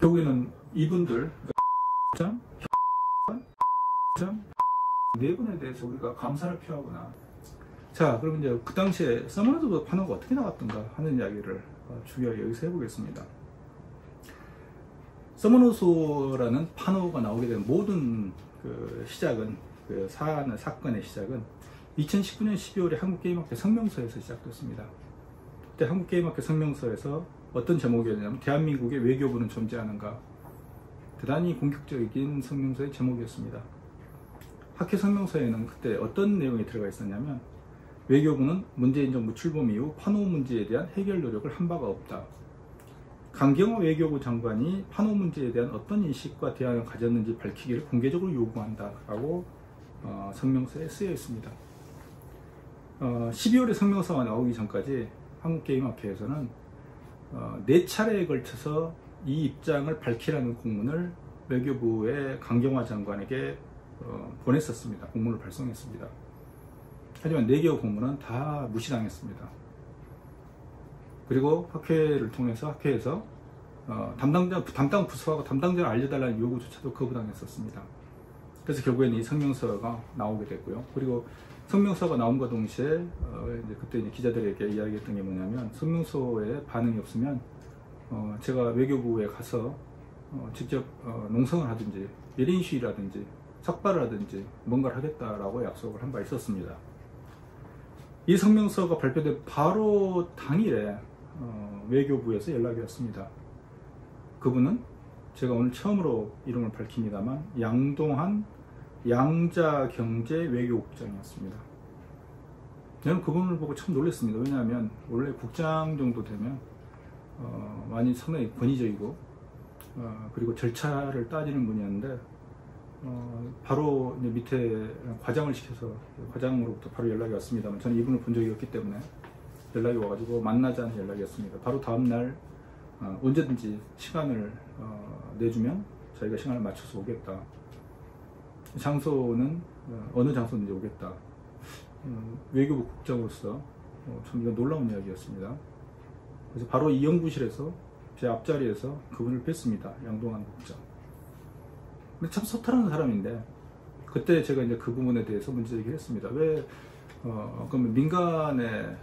결국에는 이분들 네 분에 대해서 우리가 감사를 표하거나, 자, 그럼 이제 그 당시에 서머너스 판호가 어떻게 나왔던가 하는 이야기를 중요하게 여기서 해보겠습니다. 서머너스라는 판호가 나오게 된 모든 그 시작은, 그 사건의 시작은 2019년 12월에 한국게임학회 성명서에서 시작됐습니다. 그때 한국게임학회 성명서에서 어떤 제목이었냐면 대한민국의 외교부는 존재하는가, 대단히 공격적인 성명서의 제목이었습니다. 학회 성명서에는 그때 어떤 내용이 들어가 있었냐면, 외교부는 문재인 정부 출범 이후 판호 문제에 대한 해결 노력을 한 바가 없다. 강경화 외교부 장관이 판호 문제에 대한 어떤 인식과 대안을 가졌는지 밝히기를 공개적으로 요구한다 라고 성명서에 쓰여 있습니다. 12월에 성명서가 나오기 전까지 한국게임학회에서는 4차례에 걸쳐서 이 입장을 밝히라는 공문을 외교부의 강경화 장관에게 보냈었습니다. 공문을 발송했습니다. 하지만 4개의 공문은 다 무시당했습니다. 그리고 학회를 통해서 학회에서 담당 부서하고 담당자를 알려달라는 요구조차도 거부당했었습니다. 그래서 결국에는 이 성명서가 나오게 됐고요. 그리고 성명서가 나옴과 동시에 이제 그때 이제 기자들에게 이야기했던 게 뭐냐면, 성명서에 반응이 없으면 제가 외교부에 가서 직접 농성을 하든지 1인 시위라든지 삭발을 하든지 뭔가를 하겠다라고 약속을 한 바 있었습니다. 이 성명서가 발표된 바로 당일에 외교부에서 연락이 왔습니다. 그분은 제가 오늘 처음으로 이름을 밝힙니다만 양동한 양자경제외교국장이었습니다. 저는 그분을 보고 참 놀랐습니다. 왜냐하면 원래 국장 정도 되면 많이 상당히 권위적이고 그리고 절차를 따지는 분이었는데, 바로 이제 밑에 과장을 시켜서 과장으로부터 바로 연락이 왔습니다만, 저는 이분을 본 적이 없기 때문에 연락이 와가지고 만나자는 연락이었습니다. 바로 다음날 언제든지 시간을 내주면 저희가 시간을 맞춰서 오겠다. 장소는 어느 장소든지 오겠다. 외교부 국장으로서 참 이건 놀라운 이야기였습니다. 그래서 바로 이 연구실에서 제 앞자리에서 그분을 뵀습니다. 양동한 국장. 근데 참 소탈한 사람인데, 그때 제가 이제 그 부분에 대해서 문제제기를 했습니다. 왜 그러면 민간의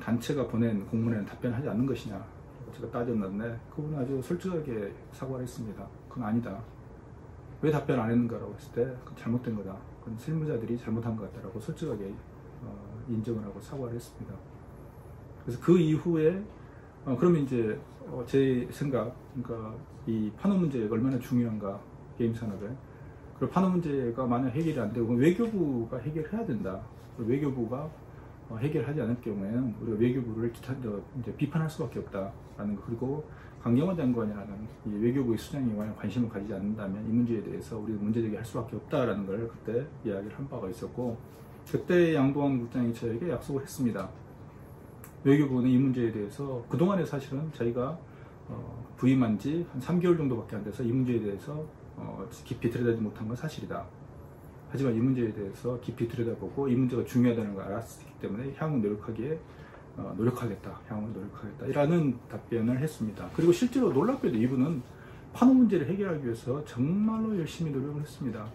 단체가 보낸 공문에는 답변하지 않는 것이냐, 제가 따졌는데 그분은 아주 솔직하게 사과를 했습니다. 그건 아니다. 왜 답변 안 했는가라고 했을 때 그건 잘못된 거다. 그건 실무자들이 잘못한 것 같다라고 솔직하게 인정을 하고 사과를 했습니다. 그래서 그 이후에 그러면 이제 제 생각, 그러니까 이 판호 문제가 얼마나 중요한가, 게임 산업에. 그리고 판호 문제가 만약 해결이 안 되고 외교부가 해결해야 된다. 외교부가 해결하지 않을 경우에는 우리가 외교부를 이제 비판할 수밖에 없다라는 거. 그리고 강경화 장관이라는 이 외교부의 수장이 만약 관심을 가지지 않는다면 이 문제에 대해서 우리가 문제제기할 수밖에 없다라는 걸 그때 이야기를 한 바가 있었고, 그때 양동한 국장이 저에게 약속을 했습니다. 외교부는 이 문제에 대해서 그동안에 사실은 저희가 부임한 지 한 3개월 정도밖에 안 돼서 이 문제에 대해서 깊이 들여다보지 못한 건 사실이다. 하지만 이 문제에 대해서 깊이 들여다보고 이 문제가 중요하다는 걸 알았기 때문에 향후 노력하기에 노력하겠다. 향후 노력하겠다. 이라는 답변을 했습니다. 그리고 실제로 놀랍게도 이분은 판호 문제를 해결하기 위해서 정말로 열심히 노력을 했습니다.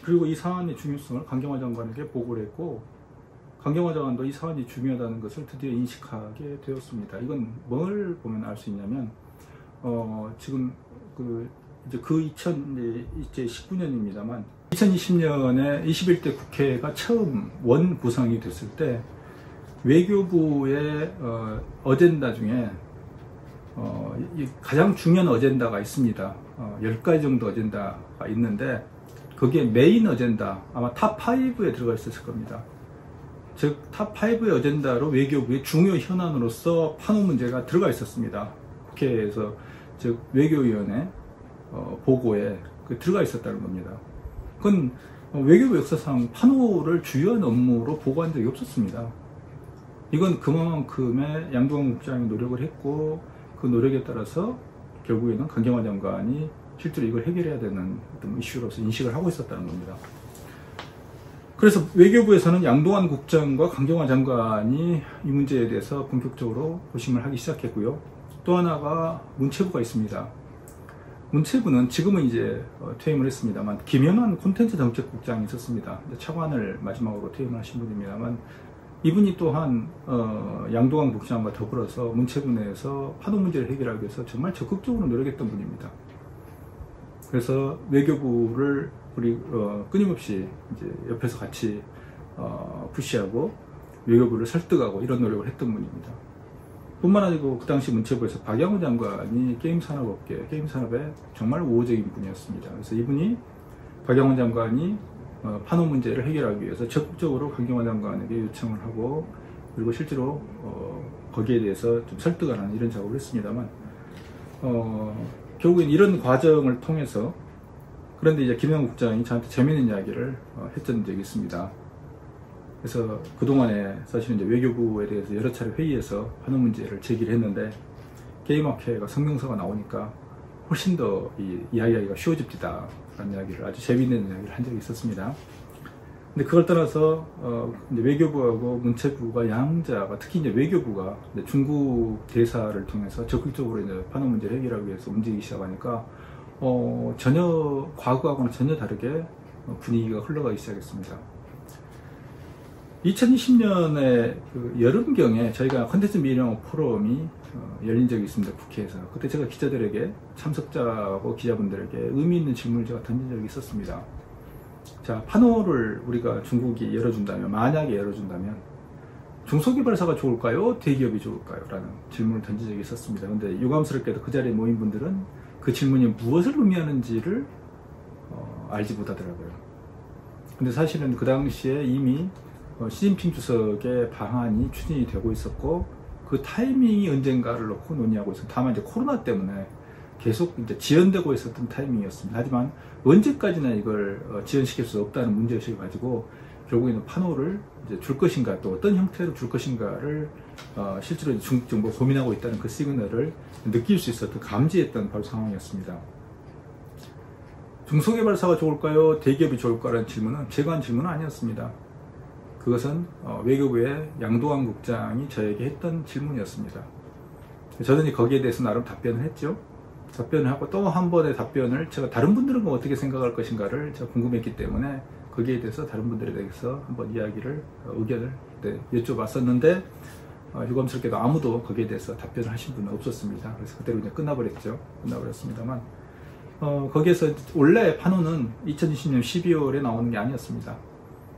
그리고 이 사안의 중요성을 강경화 장관에게 보고를 했고, 강경화 장관도 이 사안이 중요하다는 것을 드디어 인식하게 되었습니다. 이건 뭘 보면 알 수 있냐면, 지금 이제 2019년입니다만 2020년에 21대 국회가 처음 원 구성이 됐을 때 외교부의 어젠다 중에 가장 중요한 어젠다가 있습니다. 10가지 정도 어젠다가 있는데, 거기에 메인 어젠다, 아마 탑5에 들어가 있었을 겁니다. 즉 탑5의 어젠다로 외교부의 중요 현안으로서 판호 문제가 들어가 있었습니다. 국회에서, 즉 외교위원회 보고에 들어가 있었다는 겁니다. 그건 외교부 역사상 판호를 주요한 업무로 보고한 적이 없었습니다. 이건 그만큼의 양동한 국장이 노력을 했고, 그 노력에 따라서 결국에는 강경화 장관이 실제로 이걸 해결해야 되는 어떤 이슈로서 인식을 하고 있었다는 겁니다. 그래서 외교부에서는 양동한 국장과 강경화 장관이 이 문제에 대해서 본격적으로 고심을 하기 시작했고요. 또 하나가 문체부가 있습니다. 문체부는 지금은 이제 퇴임을 했습니다만 김영환 콘텐츠 정책국장이 있었습니다. 차관을 마지막으로 퇴임하신 분입니다만 이분이 또한 양동환 국장과 더불어서 문체부 내에서 파노 문제를 해결하기 위해서 정말 적극적으로 노력했던 분입니다. 그래서 외교부를 우리 끊임없이 이제 옆에서 같이 푸시하고 외교부를 설득하고 이런 노력을 했던 분입니다. 뿐만 아니고 그 당시 문체부에서 박양호 장관이 게임 산업에 정말 우호적인 분이었습니다. 그래서 이분이 박양호 장관이 파노 문제를 해결하기 위해서 적극적으로 강경화 장관에게 요청을 하고 그리고 실제로 거기에 대해서 좀 설득을 하는 이런 작업을 했습니다만 결국엔 이런 과정을 통해서 그런데 이제 김영환 국장이 저한테 재미있는 이야기를 했던 적이 있습니다. 그래서 그동안에 사실은 이제 외교부에 대해서 여러 차례 회의에서 파노 문제를 제기를 했는데 게임학회가 성명서가 나오니까 훨씬 더 이야기하기가 쉬워집니다 라는 이야기를 아주 재미있는 이야기를 한 적이 있었습니다. 근데 그걸 떠나서 이제 외교부하고 문체부가 양자가 특히 이제 외교부가 이제 중국 대사를 통해서 적극적으로 이제 파노 문제를 해결하기 위해서 움직이기 시작하니까 전혀 과거하고는 전혀 다르게 분위기가 흘러가기 시작했습니다. 2020년에 그 여름경에 저희가 컨텐츠 미래영어 포럼이 열린 적이 있습니다. 국회에서. 그때 제가 기자들에게 참석자하고 기자분들에게 의미 있는 질문을 제가 던진 적이 있었습니다. 자, 파노를 우리가 중국이 열어준다면, 만약에 열어준다면 중소개발사가 좋을까요? 대기업이 좋을까요? 라는 질문을 던진 적이 있었습니다. 근데 유감스럽게도 그 자리에 모인 분들은 그 질문이 무엇을 의미하는지를 알지 못하더라고요. 근데 사실은 그 당시에 이미 시진핑 주석의 방안이 추진이 되고 있었고 그 타이밍이 언젠가를 놓고 논의하고 있었고 다만 이제 코로나 때문에 계속 이제 지연되고 있었던 타이밍이었습니다. 하지만 언제까지나 이걸 지연시킬 수 없다는 문제의식을 가지고 결국에는 파노를 이제 줄 것인가 또 어떤 형태로 줄 것인가를 실제로 중국 정부가 고민하고 있다는 그 시그널을 느낄 수 있었던 감지했던 바로 상황이었습니다. 중소개발사가 좋을까요? 대기업이 좋을까라는 질문은 제가 한 질문은 아니었습니다. 그것은 외교부의 양동환 국장이 저에게 했던 질문이었습니다. 저는 거기에 대해서 나름 답변을 했죠. 답변을 하고 또 한 번의 답변을 제가 다른 분들은 어떻게 생각할 것인가를 제가 궁금했기 때문에 거기에 대해서 다른 분들에 대해서 한번 이야기를 의견을 여쭤봤었는데 유감스럽게도 아무도 거기에 대해서 답변을 하신 분은 없었습니다. 그래서 그대로 그냥 끝나버렸습니다만 거기에서 원래 파노는 2020년 12월에 나오는 게 아니었습니다.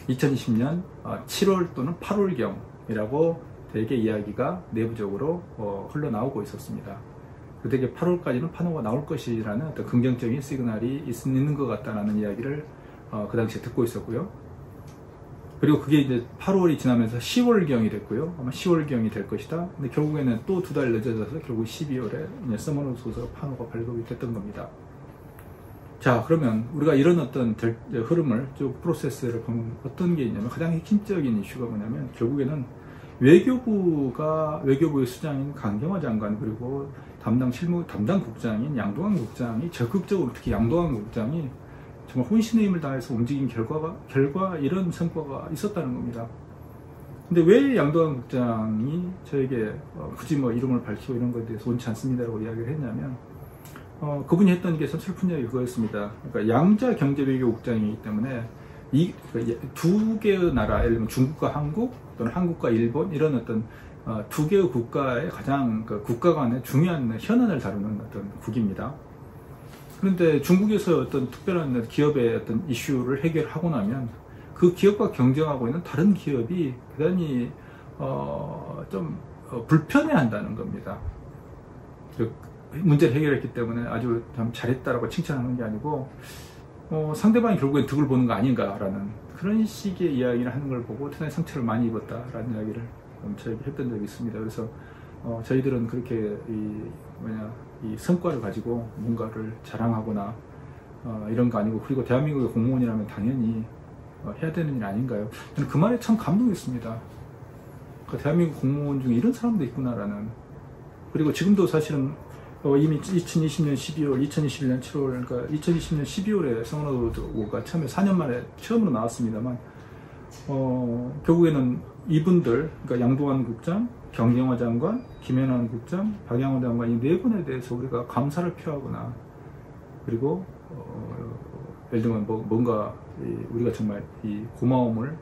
2020년 7월 또는 8월경이라고 되게 이야기가 내부적으로 흘러나오고 있었습니다. 되게 8월까지는 파노가 나올 것이라는 어떤 긍정적인 시그널이 있는 것 같다는 이야기를 그 당시에 듣고 있었고요. 그리고 그게 이제 8월이 지나면서 10월경이 됐고요. 아마 10월경이 될 것이다. 근데 결국에는 또 2달 늦어져서 결국 12월에 서머노스에서 파노가 발급이 됐던 겁니다. 자, 그러면 우리가 이런 어떤 흐름을 쭉 프로세스를 보면 어떤 게 있냐면 가장 핵심적인 이슈가 뭐냐면 결국에는 외교부의 수장인 강경화 장관 그리고 담당 국장인 양동환 국장이 적극적으로 특히 양동환 국장이 정말 혼신의 힘을 다해서 움직인 결과 이런 성과가 있었다는 겁니다. 근데 왜 양동환 국장이 저에게 굳이 뭐 이름을 밝히고 이런 것에 대해서 원치 않습니다라고 이야기를 했냐면 그분이 했던 게 참 슬픈 이야기 그거였습니다. 그러니까 양자 경제외교국장이기 때문에 이 두 개의 나라, 예를 들면 중국과 한국 또는 한국과 일본 이런 어떤 두 개의 국가의 가장 국가 간의 중요한 현안을 다루는 어떤 국입니다. 그런데 중국에서 어떤 특별한 기업의 어떤 이슈를 해결하고 나면 그 기업과 경쟁하고 있는 다른 기업이 대단히 좀 불편해한다는 겁니다. 문제를 해결했기 때문에 아주 참 잘했다라고 칭찬하는 게 아니고 상대방이 결국엔 득을 보는 거 아닌가라는 그런 식의 이야기를 하는 걸 보고 대단히 상처를 많이 입었다라는 이야기를 저에게 했던 적이 있습니다. 그래서 저희들은 그렇게 이 성과를 가지고 뭔가를 자랑하거나 이런 거 아니고 그리고 대한민국의 공무원이라면 당연히 해야 되는 일 아닌가요? 저는 그 말에 참 감동했습니다. 대한민국 공무원 중에 이런 사람도 있구나라는. 그리고 지금도 사실은 이미 2020년 12월, 2021년 7월, 그러니까 2020년 12월에 성원호가 처음에 4년 만에 처음으로 나왔습니다만, 결국에는 이분들, 그러니까 양동환 국장, 강경화 장관, 김연환 국장, 박양호 장관 이 네 분에 대해서 우리가 감사를 표하거나 그리고 예를 들면 뭔가 우리가 정말 이 고마움을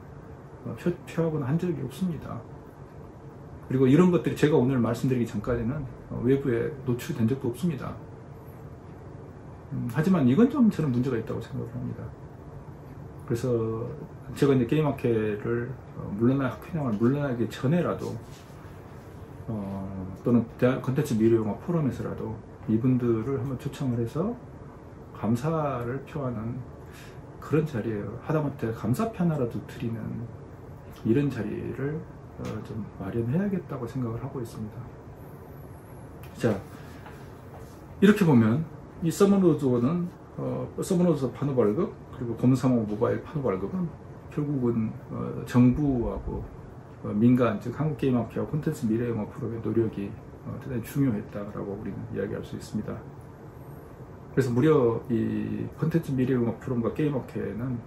표하거나 한 적이 없습니다. 그리고 이런 것들이 제가 오늘 말씀드리기 전까지는 외부에 노출된 적도 없습니다. 하지만 이건 좀 저는 문제가 있다고 생각을 합니다. 그래서 제가 이제 게임학회를 학회장을 물러나기 전에라도 또는 콘텐츠 미래영화 포럼에서라도 이분들을 한번 초청을 해서 감사를 표하는 그런 자리예요. 하다못해 감사편하라도 드리는 이런 자리를 좀 마련해야겠다고 생각을 하고 있습니다. 자, 이렇게 보면 이 서머노드는 서머노드 판호 발급 그리고 검사모 모바일 판호 발급은 결국은 정부하고 민간 즉 한국게임학회와 콘텐츠 미래영화 프로의 노력이 대단히 중요했다라고 우리는 이야기할 수 있습니다. 그래서 무려 이 콘텐츠 미래영화 프로과 게임학회는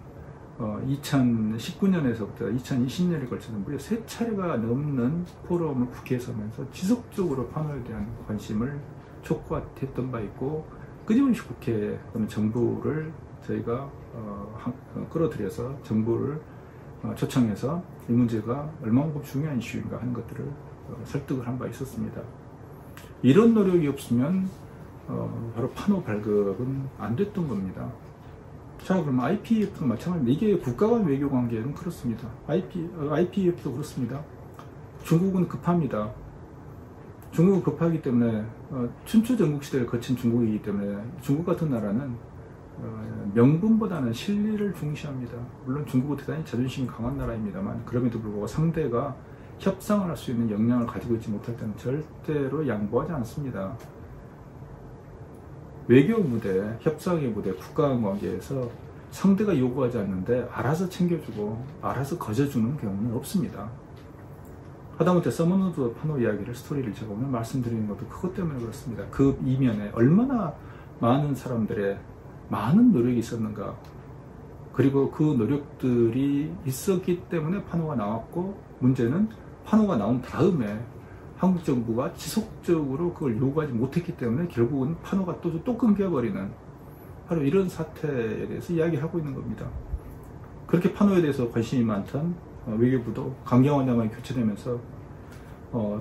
2019년에서부터 2020년에 걸쳐서 무려 3차례가 넘는 포럼을 국회에서 하면서 지속적으로 판호에 대한 관심을 촉구했던 바 있고, 끊임없이 국회 또는 정부를 저희가 끌어들여서 정부를 초청해서 이 문제가 얼마만큼 중요한 이슈인가 하는 것들을 설득을 한 바 있었습니다. 이런 노력이 없으면 바로 판호 발급은 안 됐던 겁니다. 자, 그럼 IPEF도 마찬가지입니다. 이게 국가 간 외교 관계는 그렇습니다. IPEF도 그렇습니다. 중국은 급합니다. 중국은 급하기 때문에 춘추 전국 시대를 거친 중국이기 때문에 중국 같은 나라는 명분보다는 실리를 중시합니다. 물론 중국은 대단히 자존심이 강한 나라입니다만 그럼에도 불구하고 상대가 협상을 할 수 있는 역량을 가지고 있지 못할 때는 절대로 양보하지 않습니다. 외교 무대, 협상의 무대, 국가 간 관계에서 상대가 요구하지 않는데 알아서 챙겨주고 알아서 거저주는 경우는 없습니다. 하다못해 서머노드 판호 이야기를 스토리를 제가 오늘 말씀드리는 것도 그것 때문에 그렇습니다. 그 이면에 얼마나 많은 사람들의 많은 노력이 있었는가, 그리고 그 노력들이 있었기 때문에 판호가 나왔고, 문제는 판호가 나온 다음에 한국 정부가 지속적으로 그걸 요구하지 못했기 때문에 결국은 판호가 또 끊겨버리는 바로 이런 사태에 대해서 이야기하고 있는 겁니다. 그렇게 판호에 대해서 관심이 많던 외교부도 강경원 장관이 교체되면서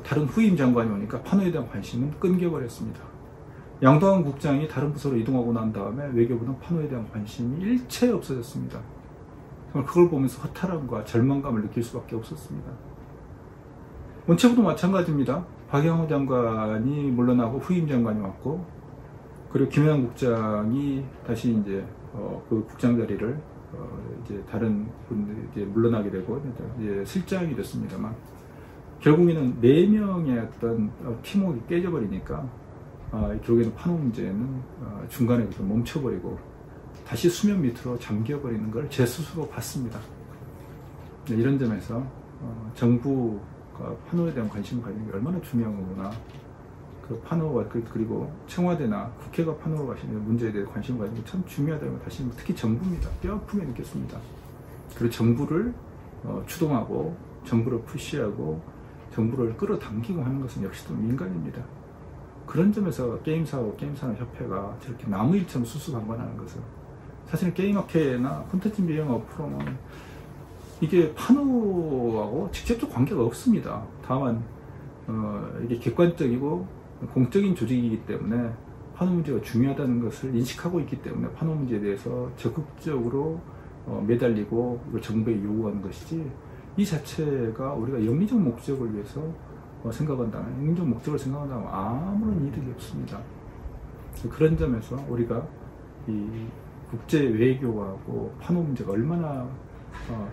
다른 후임 장관이 오니까 판호에 대한 관심은 끊겨버렸습니다. 양동환 국장이 다른 부서로 이동하고 난 다음에 외교부는 판호에 대한 관심이 일체 없어졌습니다. 정말 그걸 보면서 허탈함과 절망감을 느낄 수밖에 없었습니다. 원체부도 마찬가지입니다. 박영호 장관이 물러나고 후임 장관이 왔고, 그리고 김영환 국장이 다시 이제 그 국장 자리를 이제 다른 분들이 이제 물러나게 되고 이제 실장이 됐습니다만, 결국에는 4명의 어떤 팀워크가 깨져버리니까 결국에는 판호 문제는 중간에 멈춰버리고 다시 수면 밑으로 잠겨버리는 걸 제 스스로 봤습니다. 이런 점에서 정부가 판호에 대한 관심을 가지는 게 얼마나 중요한 거구나. 그 판호와 그리고 청와대나 국회가 판호로 가시는 문제에 대해 관심을 가지는 게 참 중요하다는 걸 다시 특히 정부입니다. 뼈아프게 느꼈습니다. 그리고 정부를 추동하고 정부를 푸시하고 정부를 끌어당기고 하는 것은 역시 또 민간입니다. 그런 점에서 게임사하고 게임산업협회가 저렇게 나무일처럼 수수방관하는 것은, 사실 게임학회나 콘텐츠 미래영화 프로는 이게 판호하고 직접적 관계가 없습니다. 다만 이게 객관적이고 공적인 조직이기 때문에 판호 문제가 중요하다는 것을 인식하고 있기 때문에 판호 문제에 대해서 적극적으로 매달리고 이걸 정부에 요구하는 것이지, 이 자체가 우리가 영리적 목적을 위해서 생각한다면, 영리적 목적을 생각한다면 아무런 이득이 없습니다. 그런 점에서 우리가 이 국제 외교하고 판호 문제가 얼마나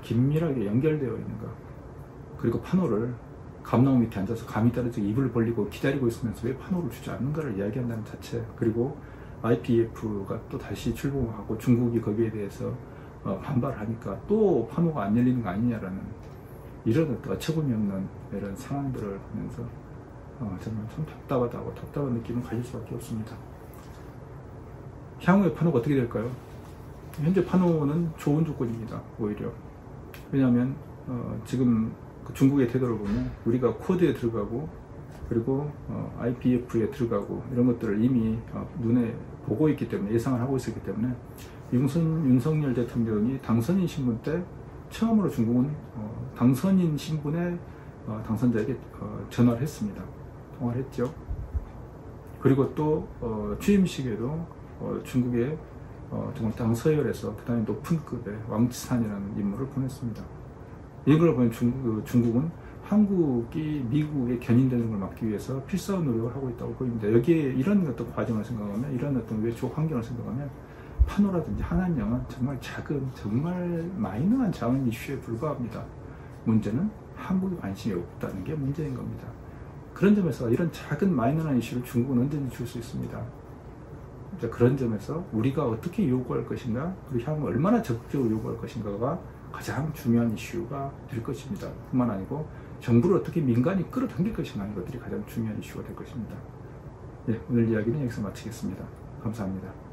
긴밀하게 연결되어 있는가, 그리고 판호를 감나무 밑에 앉아서 감이 떨어지게 입을 벌리고 기다리고 있으면서 왜 판호를 주지 않는가를 이야기한다는 자체, 그리고 IPEF가 또 다시 출범하고 중국이 거기에 대해서 반발하니까 또 판호가 안 열리는 거 아니냐라는 이런 어처구니 없는 이런 상황들을 보면서 정말 참 답답하다고 답답한 느낌을 가질 수밖에 없습니다. 향후에 판호가 어떻게 될까요? 현재 판호는 좋은 조건입니다. 오히려. 왜냐하면 지금 중국의 태도를 보면 우리가 쿼드에 들어가고 그리고 IPEF에 들어가고 이런 것들을 이미 눈에 보고 있기 때문에, 예상을 하고 있었기 때문에 윤석열 대통령이 당선인 신분 때 처음으로 중국은 당선인 신분의 당선자에게 전화를 했습니다. 통화를 했죠. 그리고 또 취임식에도 중국의 정말 당서열에서 대단히 높은 급의 왕치산이라는 인물을 보냈습니다. 이걸 보면 중국은 한국이 미국의 견인되는 걸 막기 위해서 필사의 노력을 하고 있다고 보입니다. 여기에 이런 어떤 과정을 생각하면, 이런 어떤 외적 환경을 생각하면 파노라든지 한한령은 정말 작은, 정말 마이너한 작은 이슈에 불과합니다. 문제는 한국에 관심이 없다는 게 문제인 겁니다. 그런 점에서 이런 작은 마이너한 이슈를 중국은 언제든지 줄 수 있습니다. 그런 점에서 우리가 어떻게 요구할 것인가, 그리고 향후 얼마나 적극적으로 요구할 것인가가 가장 중요한 이슈가 될 것입니다. 뿐만 아니고 정부를 어떻게 민간이 끌어당길 것인가 하는 것들이 가장 중요한 이슈가 될 것입니다. 네, 오늘 이야기는 여기서 마치겠습니다. 감사합니다.